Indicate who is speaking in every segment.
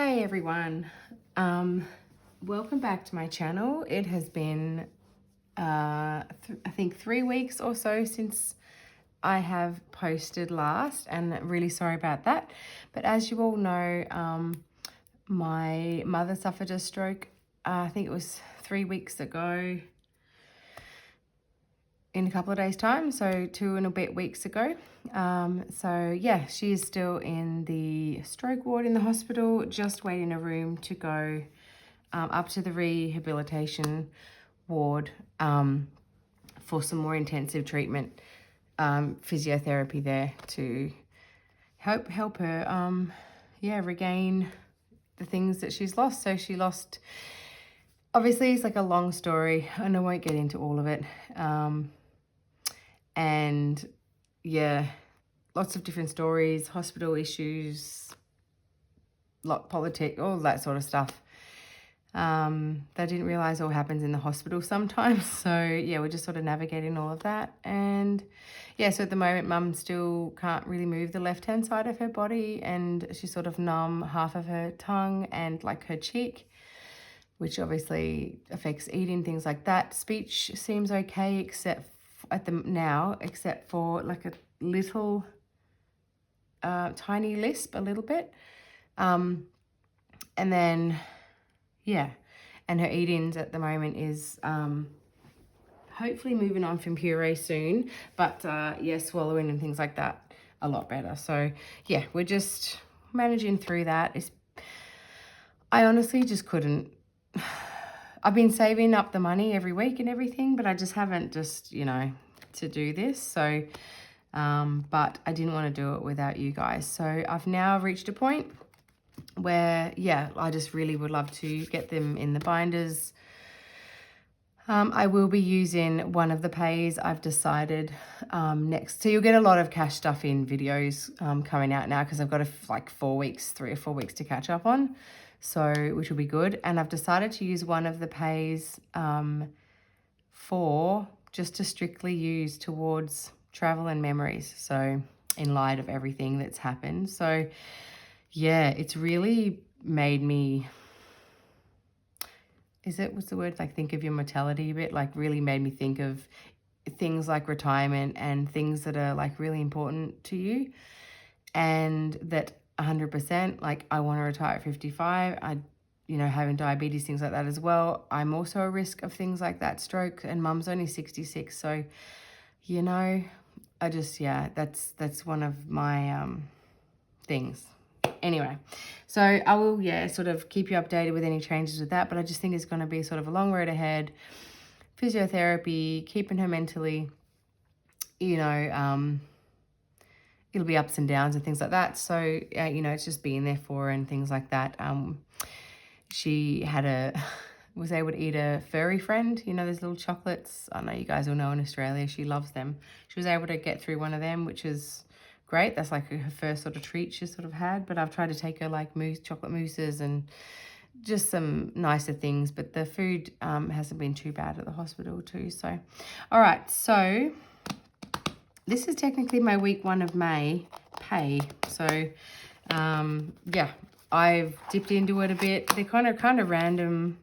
Speaker 1: Hey everyone, welcome back to my channel. It has been I think 3 weeks or so since I have posted last, and really sorry about that. But as you all know, my mother suffered a stroke. I think it was 3 weeks ago, in a couple of days' time, so 2 and a bit weeks ago. So yeah, she is still in the stroke ward in the hospital, just waiting a room to go up to the rehabilitation ward for some more intensive treatment, physiotherapy there to help her regain the things that she's lost. So she lost, obviously it's like a long story and I won't get into all of it. And yeah, lots of different stories, hospital issues, politics, all that sort of stuff. They didn't realize all happens in the hospital sometimes. So yeah, we're just sort of navigating all of that. And yeah, so at the moment, Mum still can't really move the left-hand side of her body, and she's sort of numb half of her tongue and like her cheek, which obviously affects eating, things like that. Speech seems okay, except for like a little tiny lisp, a little bit. And then yeah, and her eatings at the moment is hopefully moving on from puree soon, but yeah, swallowing and things like that a lot better. So yeah, we're just managing through that. I honestly just couldn't. I've been saving up the money every week and everything, but I just haven't to do this. So, but I didn't want to do it without you guys. So I've now reached a point where, yeah, I just really would love to get them in the binders. I will be using one of the pays I've decided next. So you'll get a lot of cash stuff in videos coming out now, because I've got 3 or 4 weeks to catch up on. So, which will be good. And I've decided to use one of the pays for just to strictly use towards travel and memories. So in light of everything that's happened. So yeah, it's really made me, what's the word? Like think of your mortality a bit, like really made me think of things like retirement and things that are like really important to you. And that 100%, like I want to retire at 55. Having diabetes, things like that as well. I'm also a risk of things like that, stroke, and Mum's only 66. So, I just, yeah, that's one of my things. Anyway, so I will, sort of keep you updated with any changes with that, but I just think it's going to be sort of a long road ahead. Physiotherapy, keeping her mentally, it'll be ups and downs and things like that. So, it's just being there for her and things like that. She was able to eat a furry friend, those little chocolates. I know you guys all know in Australia, she loves them. She was able to get through one of them, which is great. That's like her first sort of treat she sort of had. But I've tried to take her like chocolate mousses and just some nicer things. But the food hasn't been too bad at the hospital too. So, all right. So this is technically my week 1 of May pay. So, yeah, I've dipped into it a bit. They're kind of random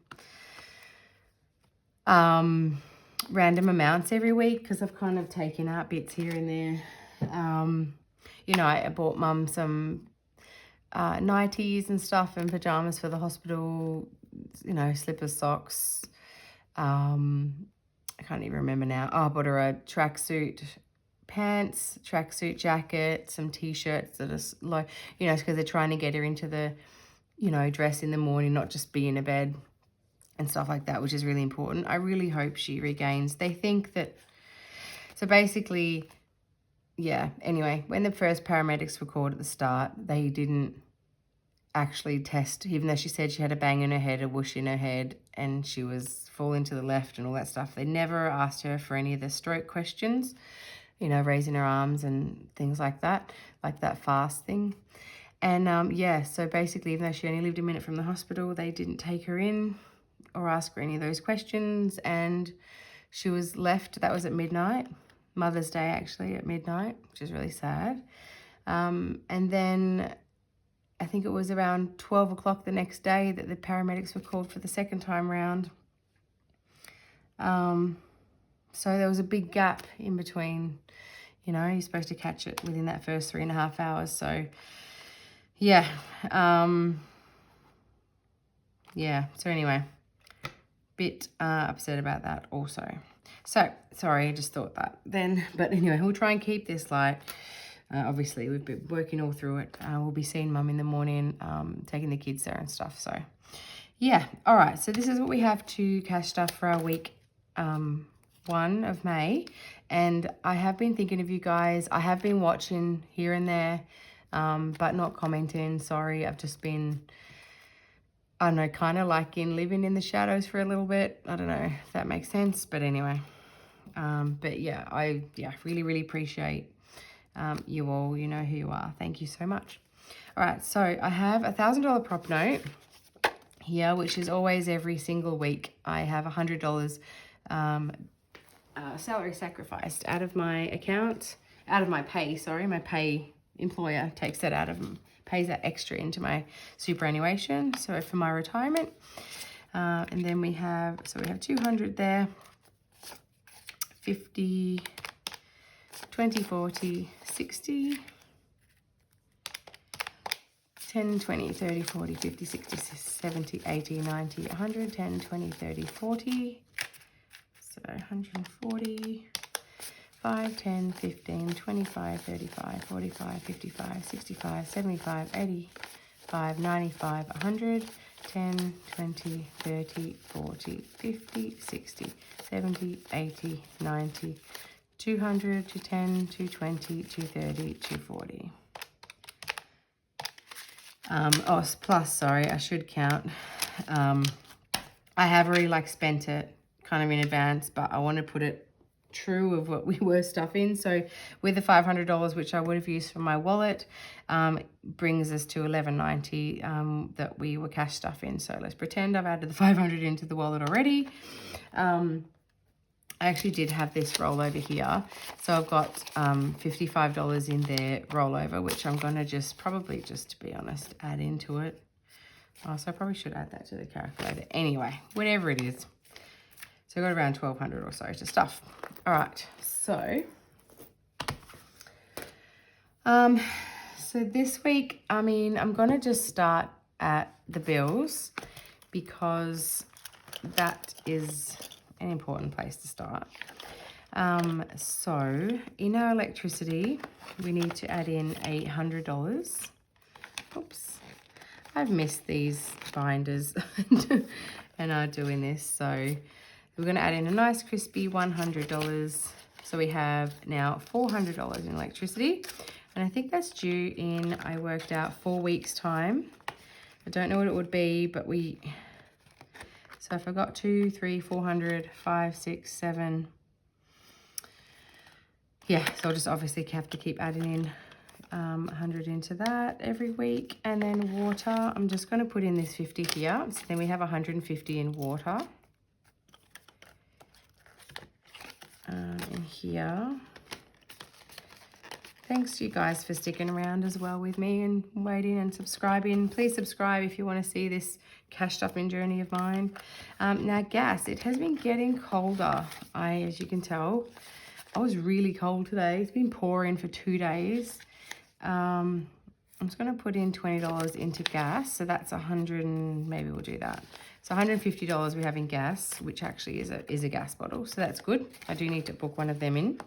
Speaker 1: amounts every week, because I've kind of taken out bits here and there. I bought Mum some nighties and stuff and pajamas for the hospital, slippers, socks. I can't even remember now. Oh, I bought her a tracksuit pants, tracksuit jacket, some t-shirts that are low, because they're trying to get her into the, dress in the morning, not just be in a bed and stuff like that, which is really important. I really hope she regains. They think that, so basically, yeah, anyway, when the first paramedics were called at the start, they didn't actually test, even though she said she had a bang in her head, a whoosh in her head, and she was falling to the left and all that stuff. They never asked her for any of the stroke questions, raising her arms and things like that fast thing. And yeah, so basically, even though she only lived a minute from the hospital, they didn't take her in or ask her any of those questions. And she was left, that was at midnight, Mother's Day actually, at midnight, which is really sad. And then I think it was around 12 o'clock the next day that the paramedics were called for the second time round. So there was a big gap in between, you know, you're supposed to catch it within that first 3.5 hours. So yeah, yeah, so anyway, bit upset about that also. So sorry, I just thought that then, but anyway, we'll try and keep this light. Obviously we've been working all through it. We'll be seeing Mum in the morning, taking the kids there and stuff. So yeah, all right, so this is what we have to cash stuff for our week 1 of May. And I have been thinking of you guys. I have been watching here and there, but not commenting. Sorry, I've just been, I don't know, kind of like living in the shadows for a little bit. I don't know if that makes sense, but anyway. But yeah, I really appreciate you all. You know who you are. Thank you so much. All right, so I have a $1,000 prop note here, which is always every single week. I have $100 salary sacrificed out of my account, out of my pay, sorry. My pay employer takes that out of, pays that extra into my superannuation, so for my retirement. And then we have, so we have 200 there, 50, 20, 40, 60, 10, 20, 30, 40, 50, 60, 70, 80, 90, 100, 10, 20, 30, 40. So 140, 5, 10, 15, 25, 35, 45, 55, 65, 75, 85, 95, 100, 10, 20, 30, 40, 50, 60, 70, 80, 90, 200, 210, 220, 230, 240. Oh, plus, sorry, I should count. I have already spent it kind of in advance, but I want to put it true of what we were stuffing. So with the $500, which I would have used for my wallet, brings us to $11.90 that we were cash stuffing. So let's pretend I've added the 500 into the wallet already. I actually did have this rollover here. So I've got $55 in there rollover, which I'm going to just probably, just to be honest, add into it. Oh, so I probably should add that to the calculator. Anyway, whatever it is. So I got around 1,200 or so to stuff. All right, so this week, I mean, I'm gonna just start at the bills because that is an important place to start. So in our electricity, we need to add in $800. Oops, I've missed these binders and are doing this, so we're going to add in a nice crispy $100. So we have now $400 in electricity. And I think that's due in, I worked out, 4 weeks' time. I don't know what it would be, but so if I got 2, 3, 400, 5, 6, 7. Yeah, so I'll just obviously have to keep adding in 100 into that every week. And then water, I'm just going to put in this 50 here. So then we have 150 in water. In here. Thanks you guys for sticking around as well with me and waiting and subscribing. Please subscribe if you want to see this cash stuffing journey of mine. Now gas, it has been getting colder. As you can tell, I was really cold today. It's been pouring for 2 days. I'm just going to put in $20 into gas. So that's 100 and maybe we'll do that. So $150 we have in gas, which actually is a gas bottle. So that's good. I do need to book one of them in.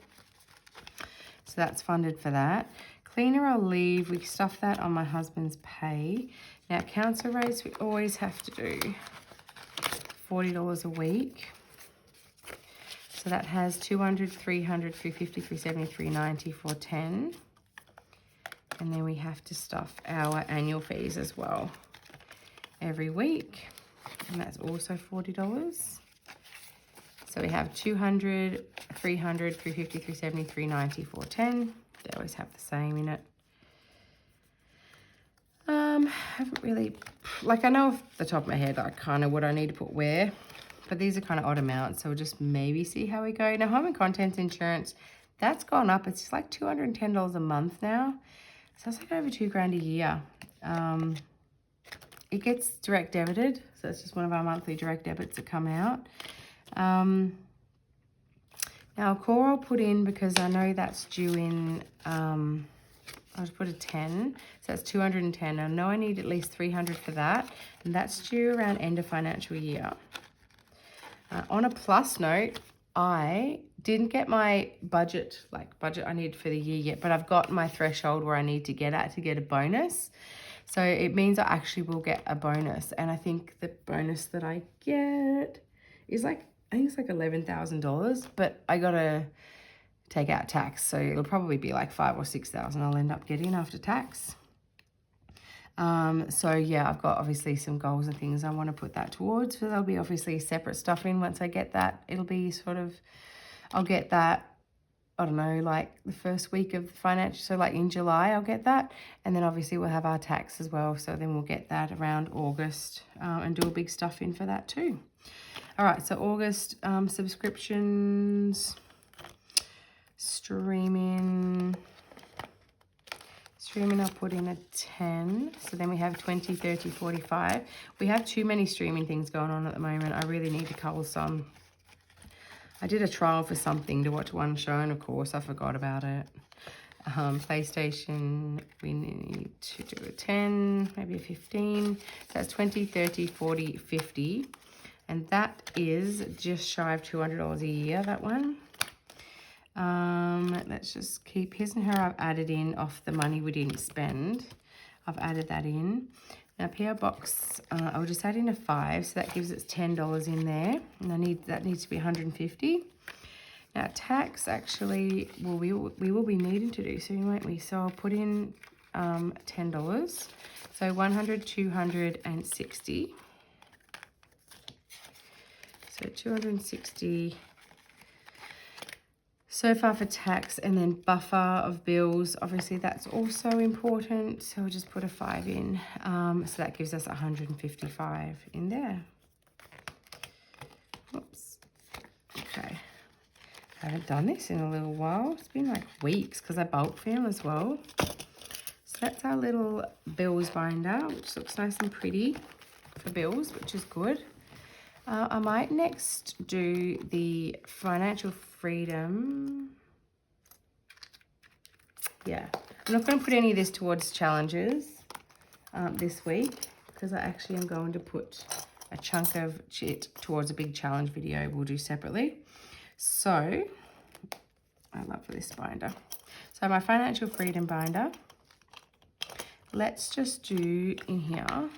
Speaker 1: So that's funded for that. Cleaner I'll leave. We stuff that on my husband's pay. Now council rates we always have to do $40 a week. So that has 200, 300, 350, 370, 390, 410. And then we have to stuff our annual fees as well every week. And that's also $40. So we have 200, 300, 350, 370, 390, 410. They always have the same in it. I haven't really, I know off the top of my head, kind of what I need to put where, but these are kind of odd amounts. So we'll just maybe see how we go. Now, home and contents insurance, that's gone up. It's just $210 a month now. So it's over $2 grand a year. It gets direct debited, so it's just one of our monthly direct debits that come out. Now, core I'll put in because I know that's due in, I'll just put a 10, so that's 210. I know I need at least 300 for that, and that's due around end of financial year. On a plus note, I didn't get my budget I need for the year yet, but I've got my threshold where I need to get at to get a bonus. So it means I actually will get a bonus, and I think the bonus that I get is like, I think it's like $11,000, but I gotta take out tax, so it'll probably be like 5,000 or 6,000 I'll end up getting after tax. So yeah, I've got obviously some goals and things I want to put that towards, so there'll be obviously separate stuff in once I get that. It'll be sort of, I'll get that, I don't know, like the first week of the financial, so like in July I'll get that, and then obviously we'll have our tax as well, so then we'll get that around August, and do a big stuff in for that too. All right, so August, subscriptions, streaming I'll put in a 10. So then we have 20, 30, 45. We have too many streaming things going on at the moment. I really need to cull some. I did a trial for something to watch one show, and of course I forgot about it. PlayStation, we need to do a 10, maybe a 15. So that's 20, 30, 40, 50. And that is just shy of $200 a year, that one. Let's just keep his and her. I've added in off the money we didn't spend. I've added that in. Now PO box, I'll just add in a 5, so that gives us $10 in there, and that needs to be 150. Now tax, actually, well, we will be needing to do soon, won't we? So I'll put in $10. So 100, 260. So 260 so far for tax, and then buffer of bills. Obviously, that's also important. So I'll just put a 5 in. So that gives us 155 in there. Oops. Okay. I haven't done this in a little while. It's been like weeks because I bulk film as well. So that's our little bills binder, which looks nice and pretty for bills, which is good. I might next do the financial freedom. Yeah, I'm not going to put any of this towards challenges this week, because I actually am going to put a chunk of it towards a big challenge video we'll do separately. So I love this binder. So my financial freedom binder, let's just do in here.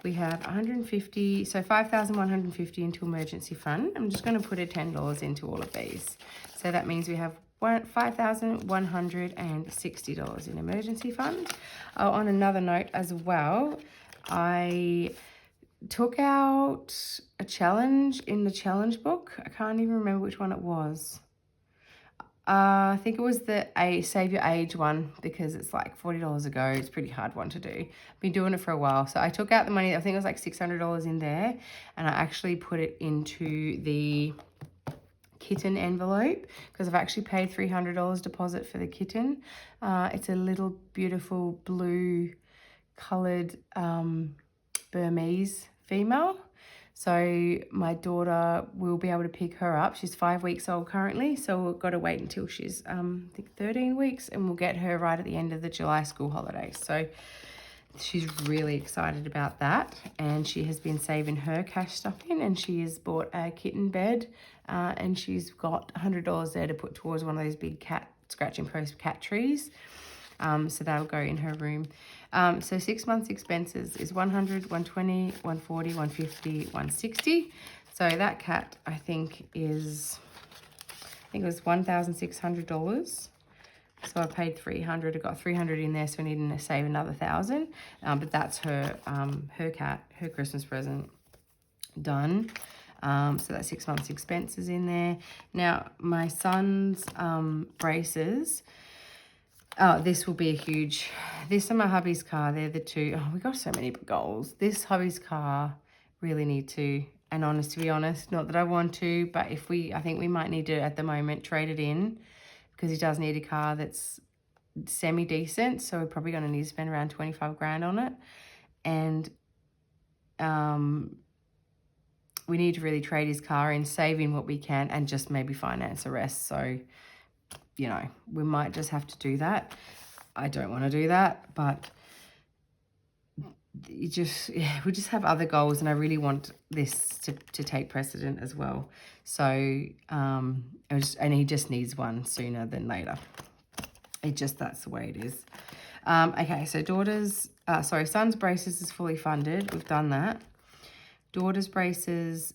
Speaker 1: We have 150, so 5,150 into emergency fund. I'm just going to put a $10 into all of these. So that means we have $5,160 in emergency fund. Oh, on another note as well, I took out a challenge in the challenge book. I can't even remember which one it was. I think it was the Save Your Age one, because it's like $40 a go. It's a pretty hard one to do. Been doing it for a while. So I took out the money. I think it was like $600 in there, and I actually put it into the kitten envelope, because I've actually paid $300 deposit for the kitten. It's a little beautiful blue coloured Burmese female. So my daughter will be able to pick her up. She's 5 weeks old currently, so we've got to wait until she's I think 13 weeks, and we'll get her right at the end of the July school holidays. So she's really excited about that, and she has been saving her cash stuff in, and she has bought a kitten bed, and she's got $100 there to put towards one of those big cat scratch and post cat trees. So that'll go in her room. So 6 months expenses is 100, 120, 140, 150, 160. So that cat, I think it was $1,600. So I paid $300. I got $300 in there, so we need to save another $1,000. But that's her cat, her Christmas present done. So that's 6 months expenses in there. Now my son's braces. Oh, this will be a huge, this and my hubby's car, they're the two. Oh, we got so many goals. This hubby's car, really need to, and to be honest, not that I want to, but I think we might need to, at the moment, trade it in, because he does need a car that's semi-decent, so we're probably going to need to spend around 25 grand on it. And we need to really trade his car in, save in what we can, and just maybe finance the rest. So, you know, we might just have to do that. I don't want to do that, but we just have other goals, and I really want this to take precedent as well. So, and he just needs one sooner than later. That's the way it is. Okay, so son's braces is fully funded. We've done that. Daughter's braces,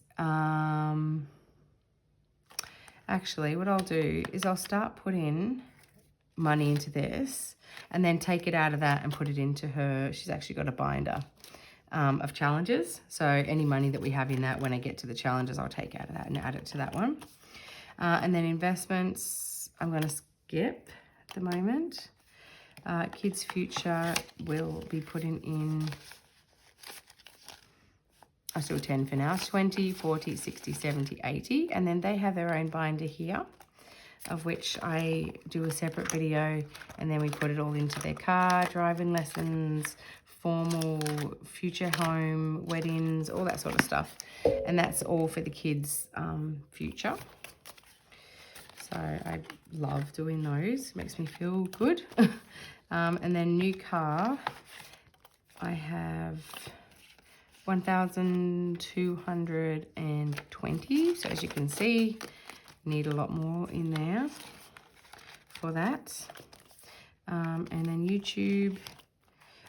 Speaker 1: actually, what I'll do is I'll start putting money into this and then take it out of that and put it into her. She's actually got a binder of challenges. So any money that we have in that, when I get to the challenges, I'll take out of that and add it to that one. And then investments, I'm going to skip at the moment. Kids' future will be putting in, I'll do 10 for now, 20, 40, 60, 70, 80. And then they have their own binder here, of which I do a separate video, and then we put it all into their car, driving lessons, formal, future home, weddings, all that sort of stuff. And that's all for the kids' future. So I love doing those. Makes me feel good. And then new car, I have 1,220. So as you can see, need a lot more in there for that. And then YouTube,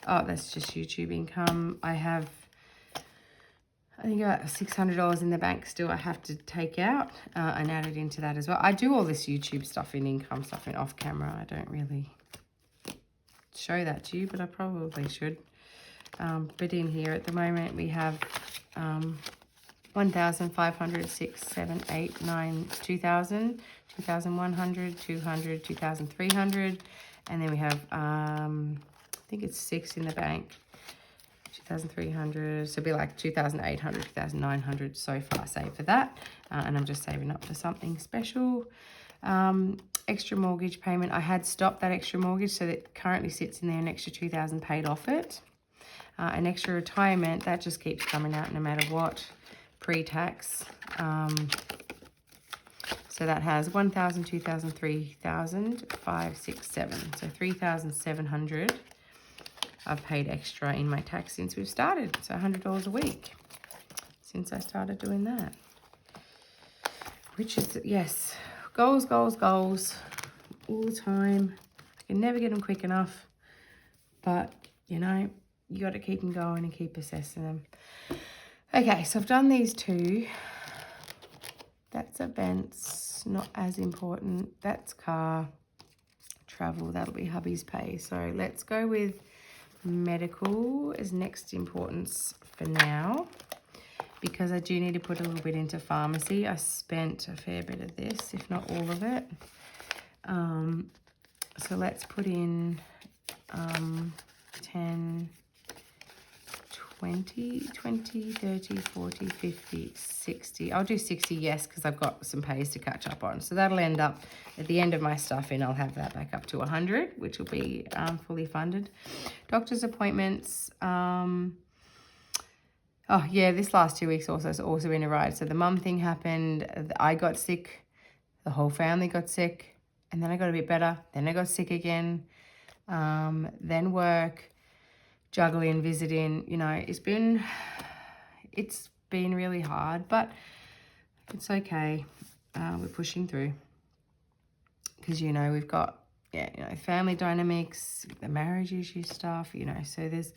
Speaker 1: that's just YouTube income. I have, I think, about $600 in the bank still I have to take out and add it into that as well. I do all this YouTube stuff in income stuff in off camera. I don't really show that to you, but I probably should. But in here at the moment we have 1,500, 6, 7, 8, 9, 2,000, 2,100, 200, 2,300, and then we have I think it's 6 in the bank, 2,300, so it'll be like 2,800, 2,900 so far saved for that, and I'm just saving up for something special. Extra mortgage payment, I had stopped that extra mortgage, so that currently sits in there, an extra 2,000 paid off it. An extra retirement, that just keeps coming out no matter what, pre-tax. So that has 1,000, 2,000, 3,000, 5, 6, 7. So 3,700 I've paid extra in my tax since we've started. So $100 a week since I started doing that. Which is, yes, goals, goals, goals all the time. I can never get them quick enough. But, you know, you got to keep them going and keep assessing them. Okay, so I've done these two. That's events, not as important. That's car, travel, that'll be hubby's pay. So let's go with medical as next importance for now, because I do need to put a little bit into pharmacy. I spent a fair bit of this, if not all of it. So let's put in 10, 20, 30, 40, 50, 60. I'll do 60, yes, because I've got some pays to catch up on. So that'll end up at the end of my stuff in. I'll have that back up to 100, which will be fully funded. Doctor's appointments. Oh, yeah, this last 2 weeks has also been a ride. So the mum thing happened. I got sick. The whole family got sick. And then I got a bit better. Then I got sick again. Then work. Juggling, visiting, you know, it's been really hard, but it's okay. We're pushing through, because, you know, we've got, yeah, you know, family dynamics, the marriage issue stuff, you know, so there's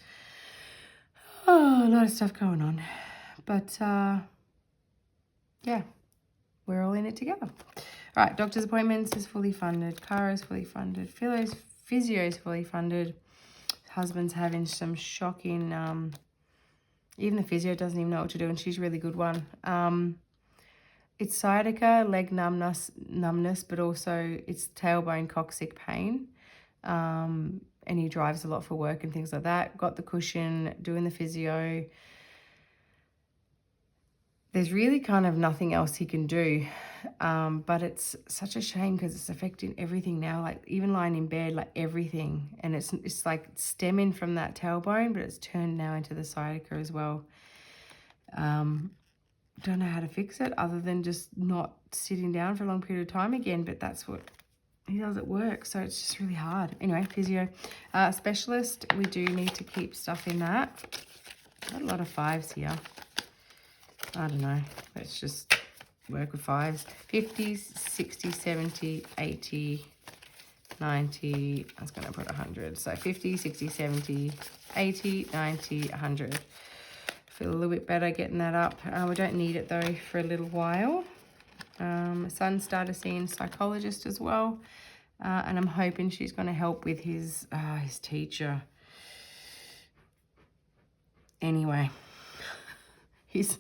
Speaker 1: a lot of stuff going on, but yeah, we're all in it together. All right, doctor's appointments is fully funded, car is fully funded, physio is fully funded. Husband's having some shocking, even the physio doesn't even know what to do, and she's a really good one. It's sciatica, leg numbness, but also it's tailbone coccyx pain. And he drives a lot for work and things like that. Got the cushion, doing the physio. there's really kind of nothing else he can do. But it's such a shame because it's affecting everything now, like even lying in bed, like everything. And it's like stemming from that tailbone, but it's turned now into the sciatica as well. Don't know how to fix it other than just not sitting down for a long period of time again, but that's what he does at work, so it's just really hard. Anyway, physio. Specialist, we do need to keep stuff in that. Got a lot of 5s here. I don't know. Let's just work with 5s. 50s, 60, 70, 80, 90. I was going to put 100. So 50, 60, 70, 80, 90, 100. Feel a little bit better getting that up. We don't need it though for a little while. My son started seeing a psychologist as well. And I'm hoping she's going to help with his teacher. Anyway, he's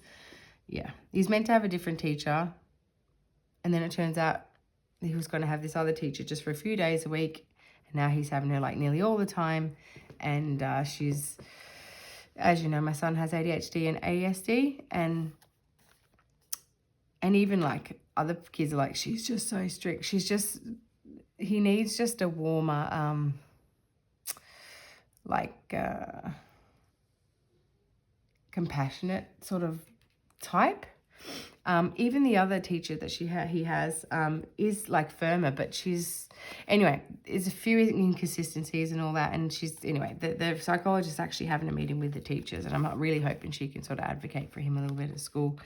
Speaker 1: meant to have a different teacher. And then it turns out he was going to have this other teacher just for a few days a week. And now he's having her like nearly all the time. And she's, as you know, my son has ADHD and ASD. And even like other kids are like, she's just so strict. He needs just a warmer, compassionate sort of type. Even the other teacher that he has is like firmer, but anyway, there's a few inconsistencies and all that. And the psychologist is actually having a meeting with the teachers, and I'm really hoping she can sort of advocate for him a little bit at school.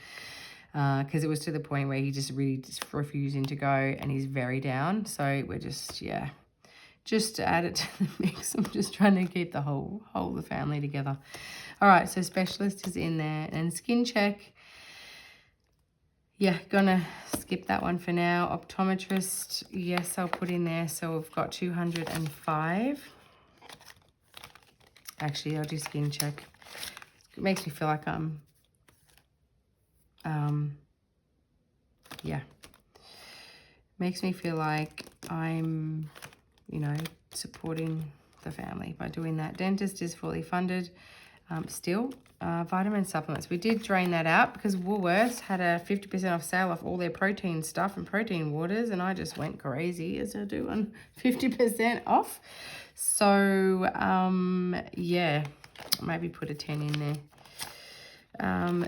Speaker 1: Because it was to the point where he just refusing to go, and he's very down. So we're just to add it to the mix. I'm just trying to keep the whole the family together. All right, so specialist is in there, and skin check. Yeah, gonna skip that one for now. Optometrist, yes, I'll put in there. So we've got 205. Actually, I'll do skin check. It makes me feel like I'm makes me feel like I'm, supporting the family by doing that. Dentist is fully funded still. Vitamin supplements, we did drain that out because Woolworths had a 50% off sale off all their protein stuff and protein waters, and I just went crazy as I do on 50% off. So maybe put a 10 in there.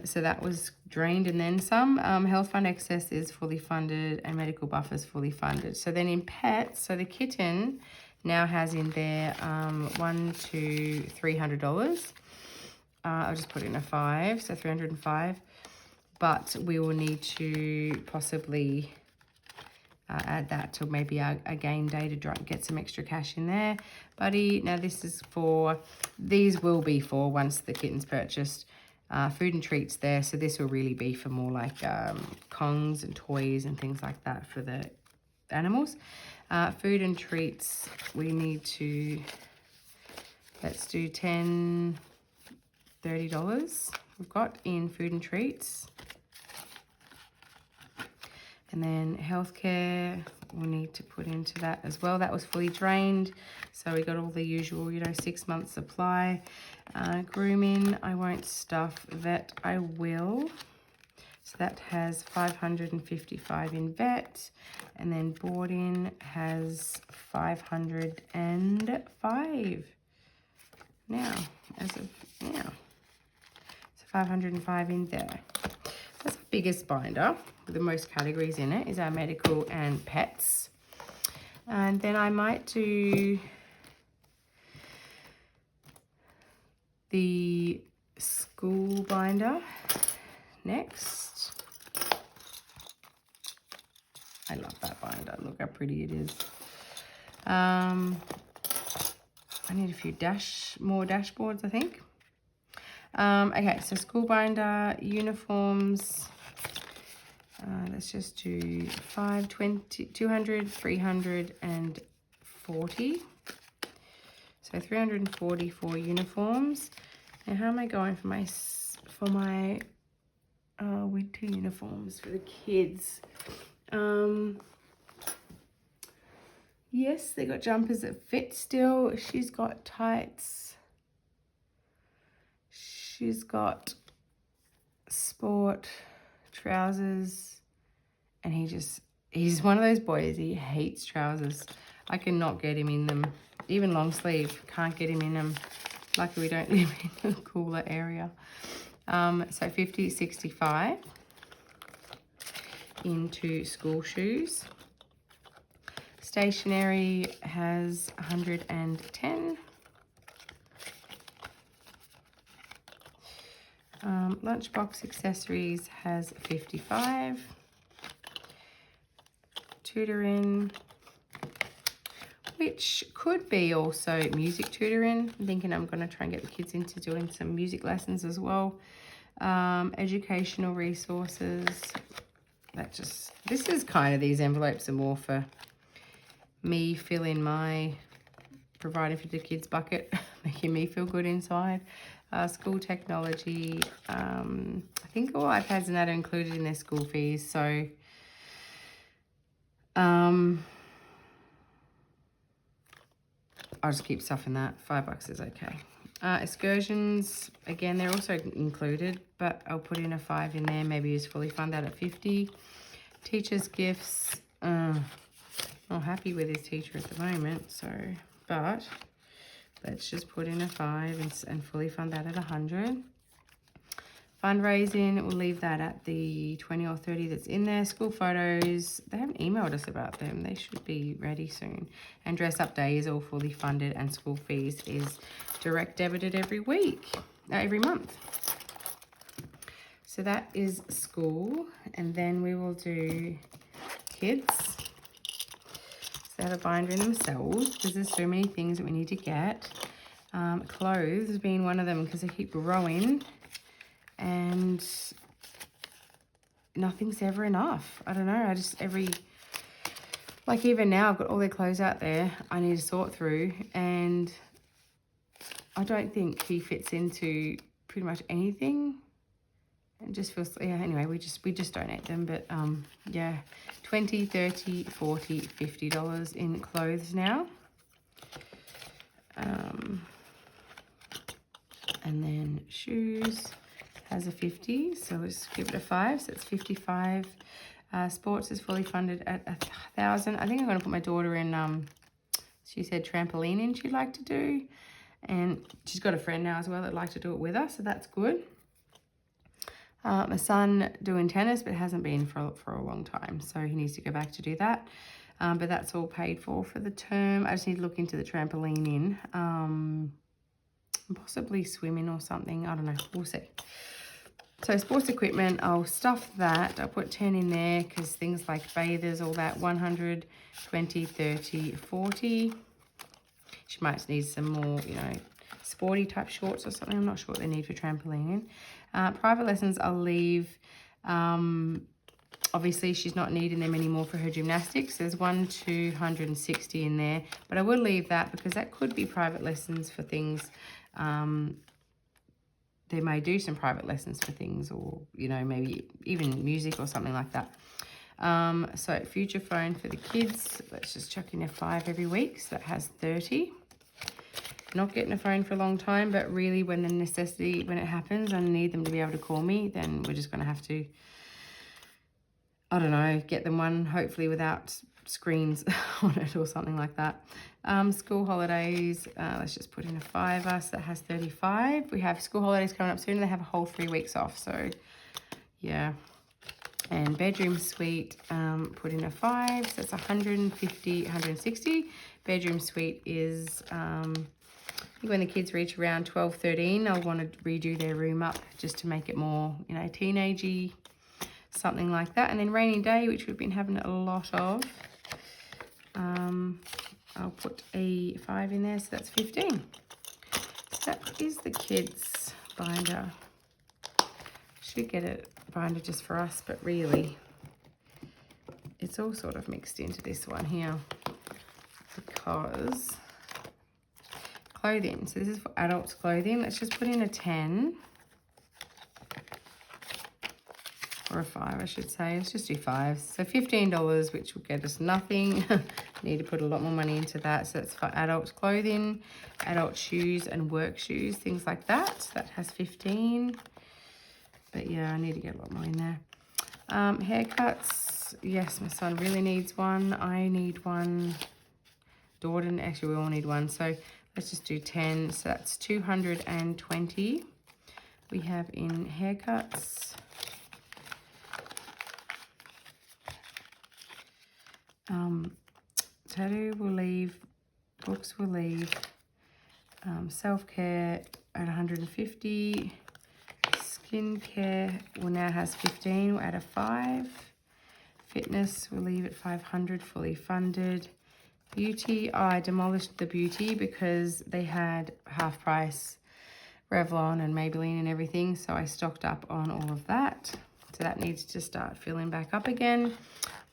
Speaker 1: So that was drained and then some. Health fund excess is fully funded, and medical buffers fully funded. So then in pets, so the kitten now has in there $300. I'll just put in a 5, so 305. But we will need to possibly add that to maybe a game day to get some extra cash in there. Buddy, now these will be for once the kitten's purchased. Food and treats there, so this will really be for more like Kongs and toys and things like that for the animals. Food and treats, we need to, let's do $10, $30 we've got in food and treats. And then healthcare, we need to put into that as well. That was fully drained, so we got all the usual, 6 months supply. Grooming, I won't stuff. Vet, I will. So that has 555 in vet, and then boarding has 505 now, as of now. So 505 in there. That's the biggest binder with the most categories in it, is our medical and pets. And then I might do the school binder next. I love that binder. Look how pretty it is. I need a few more dashboards, I think. Okay, so school binder, uniforms. Let's just do 520, 200, 340. So 340 for uniforms. Now, how am I going for my winter uniforms for the kids? Yes, they got jumpers that fit still. She's got tights. She's got sport. trousers, and he's one of those boys, he hates trousers. I cannot get him in them. Even long sleeve, can't get him in them. Lucky we don't live in a cooler area. So 50, 65 into school shoes. Stationery has 110. Lunchbox accessories has 55. Tutoring, which could be also music tutoring. I'm thinking I'm going to try and get the kids into doing some music lessons as well. Educational resources. This is kind of, these envelopes are more for me filling my providing for the kids bucket, making me feel good inside. School technology. I think all iPads and that are included in their school fees. So I'll just keep stuff in that. $5 is okay. Excursions, again, they're also included, but I'll put in a 5 in there. Maybe use fully fund that at 50. Teachers' gifts. Not happy with his teacher at the moment, so, but let's just put in a 5 and fully fund that at 100. Fundraising, we'll leave that at the 20 or 30 that's in there. School photos, they haven't emailed us about them. They should be ready soon. And dress up day is all fully funded, and school fees is direct debited every month. So that is school. And then we will do kids. So they have a binder in themselves because there's so many things that we need to get. Clothes being one of them because they keep growing. And nothing's ever enough. I don't know. Like even now, I've got all their clothes out there I need to sort through, and I don't think he fits into pretty much anything. It just feels, yeah, anyway, we just donate them. But yeah, $20, $30, $40, $50 in clothes now. And then shoes has a 50, so let's give it a 5, so it's 55. Sports is fully funded at 1,000. I think I'm going to put my daughter in, she said trampolining she'd like to do, and she's got a friend now as well that'd like to do it with us, so that's good. My son doing tennis, but hasn't been for a long time, so he needs to go back to do that. But that's all paid for the term. I just need to look into the trampolining, possibly swimming or something. I don't know. We'll see. So sports equipment, I'll stuff that. I'll put 10 in there because things like bathers, all that, 100, 20, 30, 40. She might need some more, sporty type shorts or something. I'm not sure what they need for trampolining. Private lessons, I'll leave. Obviously, she's not needing them anymore for her gymnastics. There's 260 in there, but I will leave that because that could be private lessons for things. They may do some private lessons for things, or, maybe even music or something like that. So future phone for the kids, let's just chuck in a 5 every week. So that has 30. Not getting a phone for a long time, but really when it happens, I need them to be able to call me, then we're just going to have to, I don't know, get them one, hopefully without screens on it or something like that. School holidays, let's just put in a 5, so that has 35. We have school holidays coming up soon. They have a whole 3 weeks off, so yeah. And bedroom suite, put in a 5, so it's 150, 160. Bedroom suite is, I think when the kids reach around 12, 13, I'll want to redo their room up just to make it more, teenagey, something like that. And then rainy day, which we've been having a lot of, I'll put a 5 in there, so that's 15. So that is the kids binder. Should get a binder just for us, but really it's all sort of mixed into this one here because clothing. So this is for adults clothing. Let's just put in a 10. Or a 5, I should say. Let's just do 5. So $15, which will get us nothing. Need to put a lot more money into that. So that's for adult clothing, adult shoes and work shoes, things like that. So that has 15. But yeah, I need to get a lot more in there. Haircuts. Yes, my son really needs one. I need one. Daughter, actually we all need one. So let's just do 10. So that's 220 we have in haircuts. Tattoo will leave, books will leave, self-care at 150, skincare will now has 15, we'll add a 5, fitness will leave at 500, fully funded, beauty, I demolished the beauty because they had half price Revlon and Maybelline and everything, so I stocked up on all of that, so that needs to start filling back up again.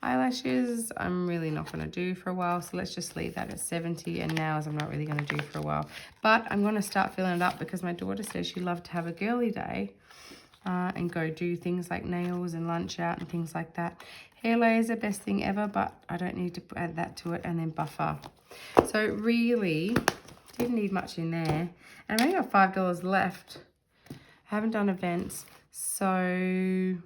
Speaker 1: Eyelashes, I'm really not going to do for a while, so let's just leave that at 70, and nails I'm not really going to do for a while. But I'm going to start filling it up because my daughter says she loved to have a girly day and go do things like nails and lunch out and things like that. Hair laser, best thing ever, but I don't need to add that to it, and then buffer. So really, didn't need much in there. And I only got $5 left. I haven't done events, so...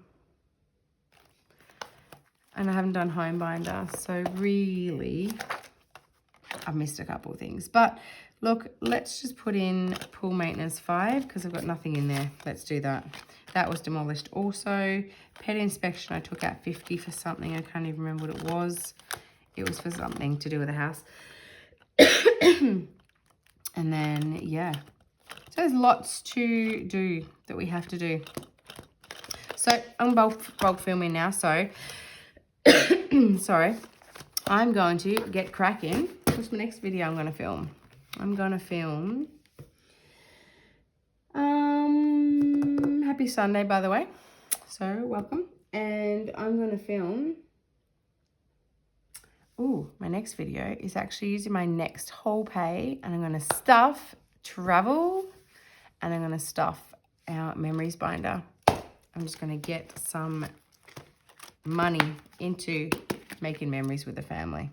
Speaker 1: And I haven't done home binder, so really I've missed a couple of things. But look, let's just put in pool maintenance 5 because I've got nothing in there. Let's do that. That was demolished also. Pet inspection, I took out 50 for something. I can't even remember what it was. It was for something to do with the house. And then, yeah. So there's lots to do that we have to do. So I'm bulk filming now, so... sorry, I'm going to get cracking. What's my next video I'm going to film? I'm going to film happy Sunday, by the way, so welcome. And I'm going to film my next video is actually using my next whole pay, and I'm going to stuff travel, and I'm going to stuff our memories binder. I'm just going to get some money into making memories with the family,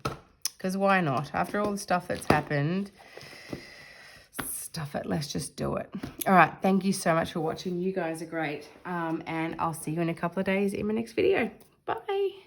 Speaker 1: because why not? After all the stuff that's happened, stuff it, let's just do it. All right, thank you so much for watching. You guys are great, and I'll see you in a couple of days in my next video. Bye.